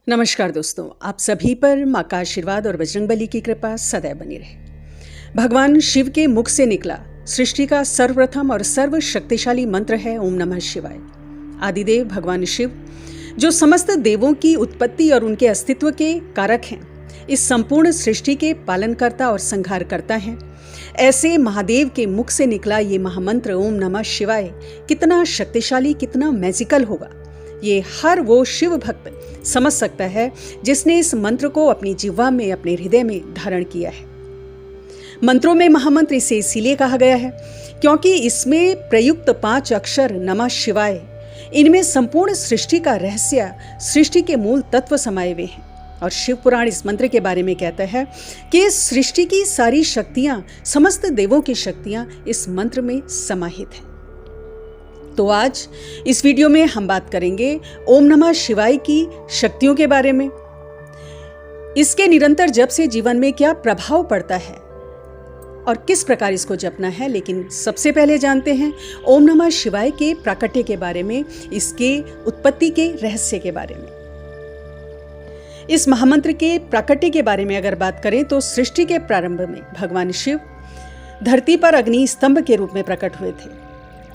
नमस्कार दोस्तों, आप सभी पर माँ का आशीर्वाद और बजरंगबली की कृपा सदैव बनी रहे। भगवान शिव के मुख से निकला सृष्टि का सर्वप्रथम और सर्वशक्तिशाली मंत्र है ओम नमः शिवाय। आदिदेव भगवान शिव जो समस्त देवों की उत्पत्ति और उनके अस्तित्व के कारक हैं, इस संपूर्ण सृष्टि के पालनकर्ता और संहारकर्ता हैं। ऐसे महादेव के मुख से निकला ये महामंत्र ओम नमः शिवाय कितना शक्तिशाली, कितना मैजिकल होगा, ये हर वो शिव भक्त समझ सकता है जिसने इस मंत्र को अपनी जिह्वा में, अपने हृदय में धारण किया है। मंत्रों में महामंत्र इसे इसीलिए कहा गया है क्योंकि इसमें प्रयुक्त 5 अक्षर नमः शिवाय, इनमें संपूर्ण सृष्टि का रहस्य, सृष्टि के मूल तत्व समाये हुए हैं। और शिव पुराण इस मंत्र के बारे में कहता है कि इस सृष्टि की सारी शक्तियां, समस्त देवों की शक्तियां इस मंत्र में समाहित हैं। तो आज इस वीडियो में हम बात करेंगे ओम नमः शिवाय की शक्तियों के बारे में, इसके निरंतर जप से जीवन में क्या प्रभाव पड़ता है और किस प्रकार इसको जपना है। लेकिन सबसे पहले जानते हैं ओम नमः शिवाय के प्राकट्य के बारे में, इसके उत्पत्ति के रहस्य के बारे में। इस महामंत्र के प्राकट्य के बारे में अगर बात करें तो सृष्टि के प्रारंभ में भगवान शिव धरती पर अग्नि स्तंभ के रूप में प्रकट हुए थे।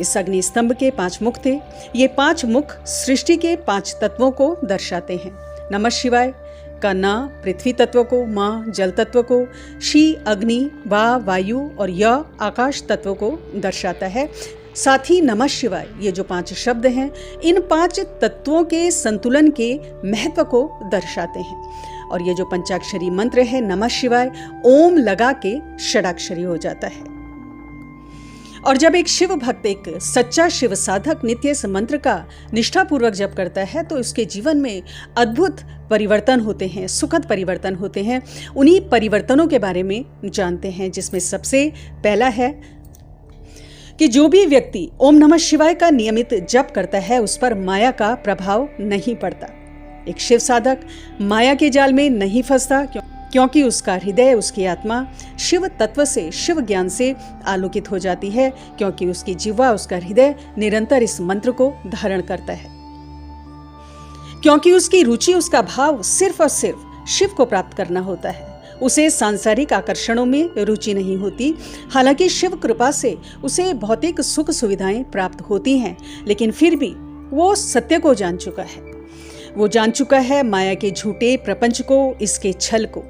इस अग्नि स्तंभ के 5 मुख थे। ये 5 मुख सृष्टि के 5 तत्वों को दर्शाते हैं। नमः शिवाय का न पृथ्वी तत्व को, म जल तत्व को, शी अग्नि, वा वायु और य आकाश तत्व को दर्शाता है। साथ ही नमः शिवाय ये जो 5 शब्द हैं, इन 5 तत्वों के संतुलन के महत्व को दर्शाते हैं। और ये जो पंचाक्षरी मंत्र है नमः शिवाय, ओम लगा के षडाक्षरी हो जाता है। और जब एक शिव भक्त, एक सच्चा शिव साधक नित्य इस मंत्र का निष्ठापूर्वक जप करता है तो उसके जीवन में अद्भुत परिवर्तन होते हैं, सुखद परिवर्तन होते हैं। उन्हीं परिवर्तनों के बारे में जानते हैं, जिसमें सबसे पहला है कि जो भी व्यक्ति ओम नमः शिवाय का नियमित जप करता है उस पर माया का प्रभाव नहीं पड़ता। एक शिव साधक माया के जाल में नहीं फंसता क्योंकि उसका हृदय, उसकी आत्मा शिव तत्व से, शिव ज्ञान से आलोकित हो जाती है, क्योंकि उसकी जिह्वा, उसका हृदय निरंतर इस मंत्र को धारण करता है। क्योंकि उसकी रुचि, उसका भाव सिर्फ और सिर्फ शिव को प्राप्त करना होता है। उसे सांसारिक आकर्षणों में रुचि नहीं होती। हालांकि शिव कृपा से उसे भौतिक सुख सुविधाएं प्राप्त होती हैं, लेकिन फिर भी वो सत्य को जान चुका है। वो जान चुका है माया के झूठे प्रपंच को, इसके छल को,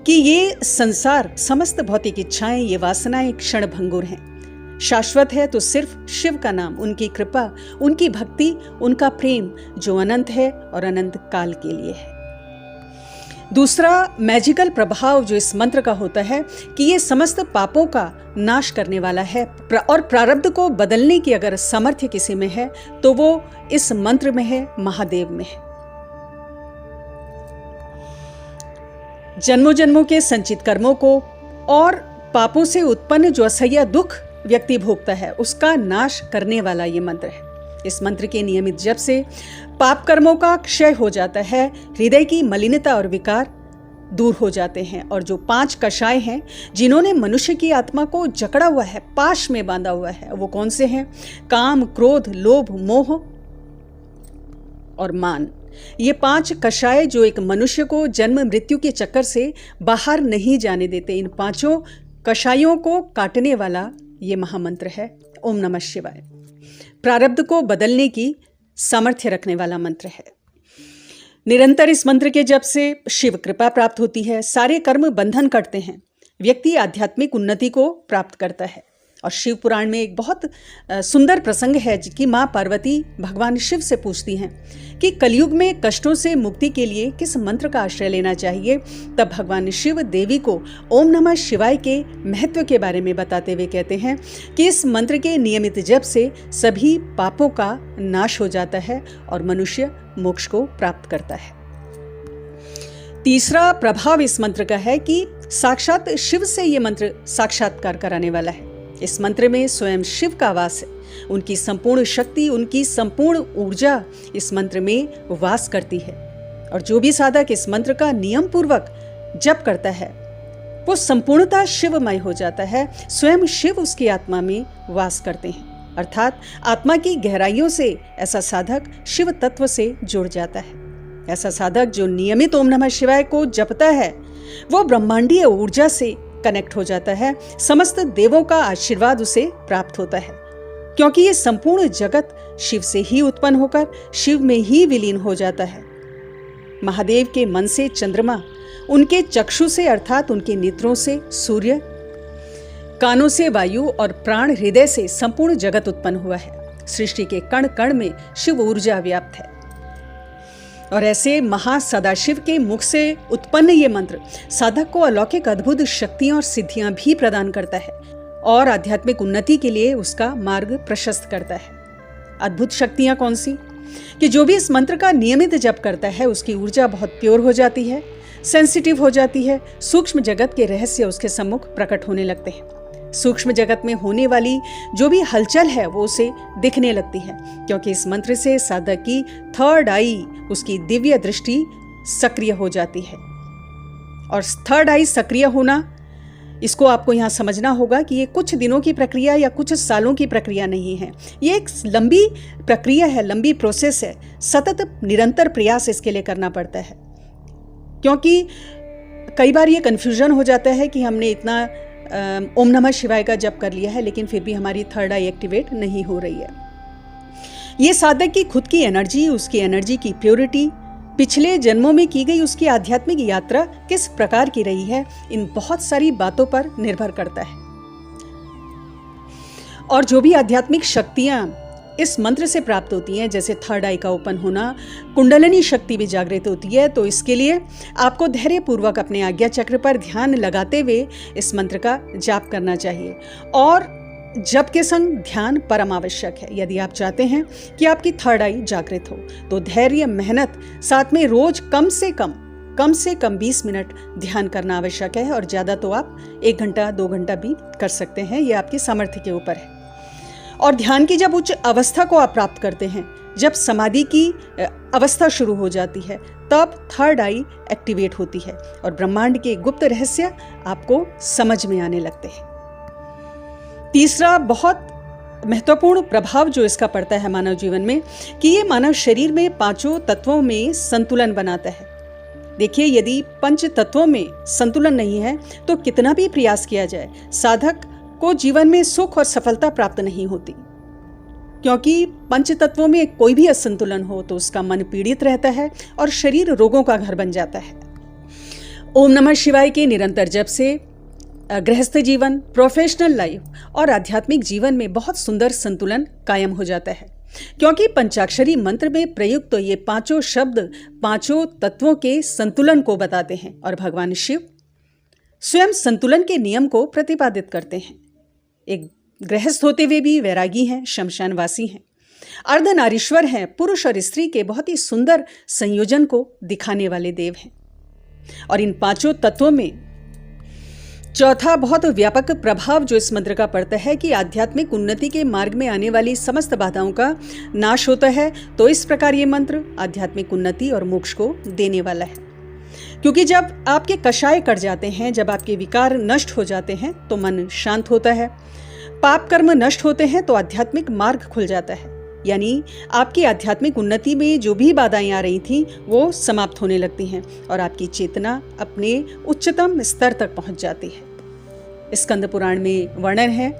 कि ये संसार, समस्त भौतिक इच्छाएं, ये वासनाएं क्षण भंगुर हैं। शाश्वत है तो सिर्फ शिव का नाम, उनकी कृपा, उनकी भक्ति, उनका प्रेम जो अनंत है और अनंत काल के लिए है। दूसरा मैजिकल प्रभाव जो इस मंत्र का होता है कि ये समस्त पापों का नाश करने वाला है। और प्रारब्ध को बदलने की अगर सामर्थ्य किसी में है तो वो इस मंत्र में है, महादेव में है। जन्मों जन्मों के संचित कर्मों को और पापों से उत्पन्न जो असह्य दुख व्यक्ति भोगता है, उसका नाश करने वाला ये मंत्र है। इस मंत्र के नियमित जप से पाप कर्मों का क्षय हो जाता है, हृदय की मलिनता और विकार दूर हो जाते हैं। और जो 5 कषाय हैं जिन्होंने मनुष्य की आत्मा को जकड़ा हुआ है, पाश में बांधा हुआ है, वो कौन से हैं? काम, क्रोध, लोभ, मोह और मान। ये 5 कषाय जो एक मनुष्य को जन्म मृत्यु के चक्कर से बाहर नहीं जाने देते, इन 5 कषायों को काटने वाला ये महामंत्र है ओम नमः शिवाय। प्रारब्ध को बदलने की सामर्थ्य रखने वाला मंत्र है। निरंतर इस मंत्र के जप से शिव कृपा प्राप्त होती है, सारे कर्म बंधन कटते हैं, व्यक्ति आध्यात्मिक उन्नति को प्राप्त करता है। और शिव पुराण में एक बहुत सुंदर प्रसंग है कि माँ पार्वती भगवान शिव से पूछती हैं कि कलयुग में कष्टों से मुक्ति के लिए किस मंत्र का आश्रय लेना चाहिए। तब भगवान शिव देवी को ओम नमः शिवाय के महत्व के बारे में बताते हुए कहते हैं कि इस मंत्र के नियमित जप से सभी पापों का नाश हो जाता है और मनुष्य मोक्ष को प्राप्त करता है। तीसरा प्रभाव इस मंत्र का है कि साक्षात शिव से ये मंत्र साक्षात्कार कराने वाला है। इस मंत्र में स्वयं शिव का वास है, उनकी संपूर्ण शक्ति, उनकी संपूर्ण ऊर्जा इस मंत्र में वास करती है। और जो भी साधक इस मंत्र का नियम पूर्वक जप करता है वो संपूर्णतः शिवमय हो जाता है। स्वयं शिव उसकी आत्मा में वास करते हैं। अर्थात आत्मा की गहराइयों से ऐसा साधक शिव तत्व से जुड़ जाता है। ऐसा साधक जो नियमित ओम नमः शिवाय को जपता है वो ब्रह्मांडीय ऊर्जा से कनेक्ट हो जाता है, समस्त देवों का आशीर्वाद उसे प्राप्त होता है, क्योंकि ये संपूर्ण जगत शिव से ही उत्पन्न होकर शिव में ही विलीन हो जाता है। महादेव के मन से चंद्रमा, उनके चक्षु से अर्थात उनके नेत्रों से सूर्य, कानों से वायु और प्राण हृदय से संपूर्ण जगत उत्पन्न हुआ है। सृष्टि के कण कण में शिव ऊर्जा व्याप्त है और ऐसे महासदाशिव के मुख से उत्पन्न ये मंत्र साधक को अलौकिक अद्भुत शक्तियां और सिद्धियां भी प्रदान करता है और आध्यात्मिक उन्नति के लिए उसका मार्ग प्रशस्त करता है। अद्भुत शक्तियां कौन सी? कि जो भी इस मंत्र का नियमित जप करता है उसकी ऊर्जा बहुत प्योर हो जाती है, सेंसिटिव हो जाती है, सूक्ष्म जगत के रहस्य उसके सम्मुख प्रकट होने लगते हैं। सूक्ष्म जगत में होने वाली जो भी हलचल है वो उसे दिखने लगती है, क्योंकि इस मंत्र से साधक की थर्ड आई, उसकी दिव्य दृष्टि सक्रिय हो जाती है। और थर्ड आई सक्रिय होना, इसको आपको यहाँ समझना होगा कि ये कुछ दिनों की प्रक्रिया या कुछ सालों की प्रक्रिया नहीं है। ये एक लंबी प्रक्रिया है, लंबी प्रोसेस है। सतत निरंतर प्रयास इसके लिए करना पड़ता है, क्योंकि कई बार ये कन्फ्यूजन हो जाता है कि हमने इतना ओम नमः शिवाय का जप कर लिया है लेकिन फिर भी हमारी थर्ड आई एक्टिवेट नहीं हो रही है। ये साधक की खुद की एनर्जी, उसकी एनर्जी की प्योरिटी, पिछले जन्मों में की गई उसकी आध्यात्मिक यात्रा किस प्रकार की रही है, इन बहुत सारी बातों पर निर्भर करता है। और जो भी आध्यात्मिक शक्तियां इस मंत्र से प्राप्त होती हैं, जैसे थर्ड आई का ओपन होना, कुंडलिनी शक्ति भी जागृत होती है, तो इसके लिए आपको धैर्यपूर्वक अपने आज्ञा चक्र पर ध्यान लगाते हुए इस मंत्र का जाप करना चाहिए। और जप के संग ध्यान परम आवश्यक है। यदि आप चाहते हैं कि आपकी थर्ड आई जागृत हो तो धैर्य, मेहनत, साथ में रोज कम से कम 20 मिनट ध्यान करना आवश्यक है, और ज़्यादा तो आप 1 घंटा 2 घंटा भी कर सकते हैं, ये आपकी सामर्थ्य के ऊपर है। और ध्यान की जब उच्च अवस्था को आप प्राप्त करते हैं, जब समाधि की अवस्था शुरू हो जाती है, तब थर्ड आई एक्टिवेट होती है और ब्रह्मांड के गुप्त रहस्य आपको समझ में आने लगते हैं। तीसरा बहुत महत्वपूर्ण प्रभाव जो इसका पड़ता है मानव जीवन में, कि ये मानव शरीर में 5 तत्वों में संतुलन बनाता है। देखिए, यदि 5 तत्वों में संतुलन नहीं है तो कितना भी प्रयास किया जाए, साधक को जीवन में सुख और सफलता प्राप्त नहीं होती, क्योंकि 5 तत्वों में कोई भी असंतुलन हो तो उसका मन पीड़ित रहता है और शरीर रोगों का घर बन जाता है। ओम नमः शिवाय के निरंतर जप से गृहस्थ जीवन, प्रोफेशनल लाइफ और आध्यात्मिक जीवन में बहुत सुंदर संतुलन कायम हो जाता है, क्योंकि पंचाक्षरी मंत्र में प्रयुक्त तो ये 5 शब्द 5 तत्वों के संतुलन को बताते हैं और भगवान शिव स्वयं संतुलन के नियम को प्रतिपादित करते हैं। एक गृहस्थ होते हुए भी वैरागी हैं, शमशानवासी हैं, अर्धनारीश्वर हैं, पुरुष और स्त्री के बहुत ही सुंदर संयोजन को दिखाने वाले देव हैं। और इन 5 तत्वों में चौथा बहुत व्यापक प्रभाव जो इस मंत्र का पड़ता है कि आध्यात्मिक उन्नति के मार्ग में आने वाली समस्त बाधाओं का नाश होता है। तो इस प्रकार ये मंत्र आध्यात्मिक उन्नति और मोक्ष को देने वाला है, क्योंकि जब आपके कषाय कट जाते हैं, जब आपके विकार नष्ट हो जाते हैं तो मन शांत होता है, पाप कर्म नष्ट होते हैं तो आध्यात्मिक मार्ग खुल जाता है। यानी आपकी आध्यात्मिक उन्नति में जो भी बाधाएं आ रही थीं वो समाप्त होने लगती हैं और आपकी चेतना अपने उच्चतम स्तर तक पहुंच जाती है। स्कंद पुराण में वर्णन है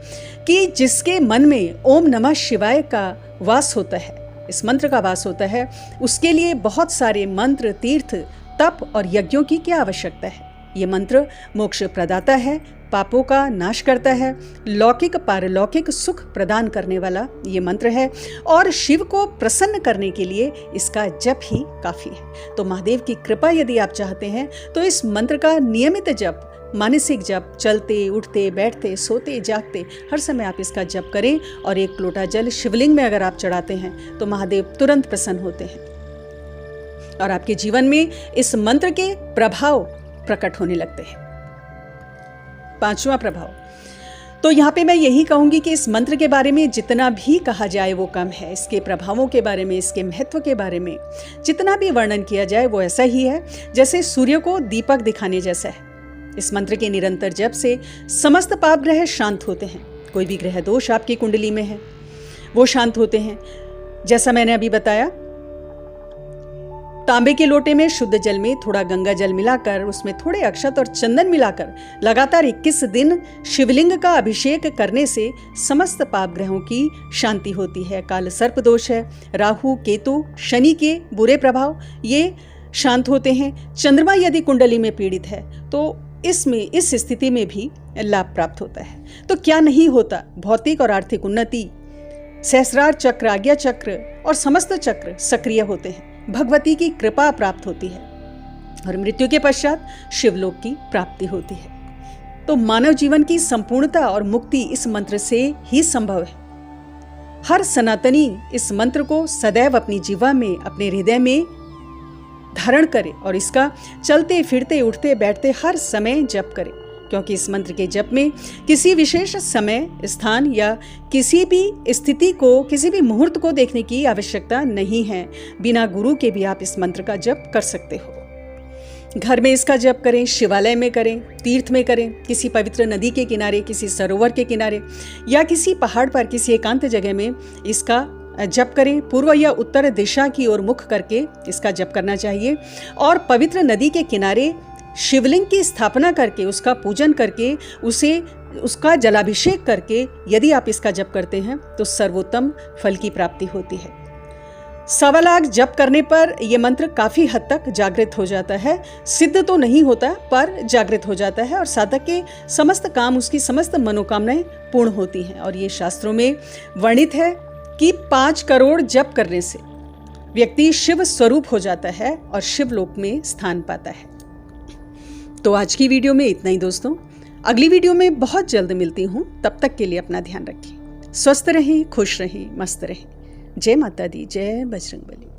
कि जिसके मन में ओम नमः शिवाय का वास होता है, इस मंत्र का वास होता है, उसके लिए बहुत सारे मंत्र, तीर्थ, तप और यज्ञों की क्या आवश्यकता है। ये मंत्र मोक्ष प्रदाता है, पापों का नाश करता है, लौकिक पारलौकिक सुख प्रदान करने वाला ये मंत्र है और शिव को प्रसन्न करने के लिए इसका जप ही काफी है। तो महादेव की कृपा यदि आप चाहते हैं तो इस मंत्र का नियमित जप, मानसिक जप, चलते उठते बैठते सोते जागते हर समय आप इसका जप करें और 1 लोटा जल शिवलिंग में अगर आप चढ़ाते हैं तो महादेव तुरंत प्रसन्न होते हैं और आपके जीवन में इस मंत्र के प्रभाव प्रकट होने लगते हैं। 5वां प्रभाव, तो यहाँ पे मैं यही कहूंगी कि इस मंत्र के बारे में जितना भी कहा जाए वो कम है। इसके प्रभावों के बारे में, इसके महत्व के बारे में जितना भी वर्णन किया जाए वो ऐसा ही है जैसे सूर्य को दीपक दिखाने जैसा है। इस मंत्र के निरंतर जप से समस्त पाप ग्रह शांत होते हैं। कोई भी ग्रह दोष आपकी कुंडली में है वो शांत होते हैं। जैसा मैंने अभी बताया, तांबे के लोटे में शुद्ध जल में थोड़ा गंगा जल मिलाकर उसमें थोड़े अक्षत और चंदन मिलाकर लगातार 21 दिन शिवलिंग का अभिषेक करने से समस्त पाप ग्रहों की शांति होती है। काल सर्प दोष है, राहु केतु शनि के बुरे प्रभाव ये शांत होते हैं। चंद्रमा यदि कुंडली में पीड़ित है तो इस स्थिति में भी लाभ प्राप्त होता है। तो क्या नहीं होता, भौतिक और आर्थिक उन्नति, सहस्रार चक्र, आज्ञा चक्र और समस्त चक्र सक्रिय होते हैं। भगवती की कृपा प्राप्त होती है और मृत्यु के पश्चात शिवलोक की प्राप्ति होती है। तो मानव जीवन की संपूर्णता और मुक्ति इस मंत्र से ही संभव है। हर सनातनी इस मंत्र को सदैव अपनी जीवा में, अपने हृदय में धारण करे और इसका चलते फिरते उठते बैठते हर समय जप करे, क्योंकि इस मंत्र के जप में किसी विशेष समय, स्थान या किसी भी स्थिति को, किसी भी मुहूर्त को देखने की आवश्यकता नहीं है। बिना गुरु के भी आप इस मंत्र का जप कर सकते हो। घर में इसका जप करें, शिवालय में करें, तीर्थ में करें, किसी पवित्र नदी के किनारे, किसी सरोवर के किनारे या किसी पहाड़ पर किसी एकांत जगह में इसका जप करें। पूर्व या उत्तर दिशा की ओर मुख करके इसका जप करना चाहिए और पवित्र नदी के किनारे शिवलिंग की स्थापना करके, उसका पूजन करके, उसका जलाभिषेक करके यदि आप इसका जप करते हैं तो सर्वोत्तम फल की प्राप्ति होती है। 1.25 लाख जप करने पर यह मंत्र काफी हद तक जागृत हो जाता है। सिद्ध तो नहीं होता पर जागृत हो जाता है और साधक के समस्त काम, उसकी समस्त मनोकामनाएं पूर्ण होती हैं। और ये शास्त्रों में वर्णित है कि 5 करोड़ जप करने से व्यक्ति शिव स्वरूप हो जाता है और शिवलोक में स्थान पाता है। तो आज की वीडियो में इतना ही दोस्तों। अगली वीडियो में बहुत जल्द मिलती हूँ। तब तक के लिए अपना ध्यान रखें, स्वस्थ रहें, खुश रहें, मस्त रहें। जय माता दी, जय बजरंगबली।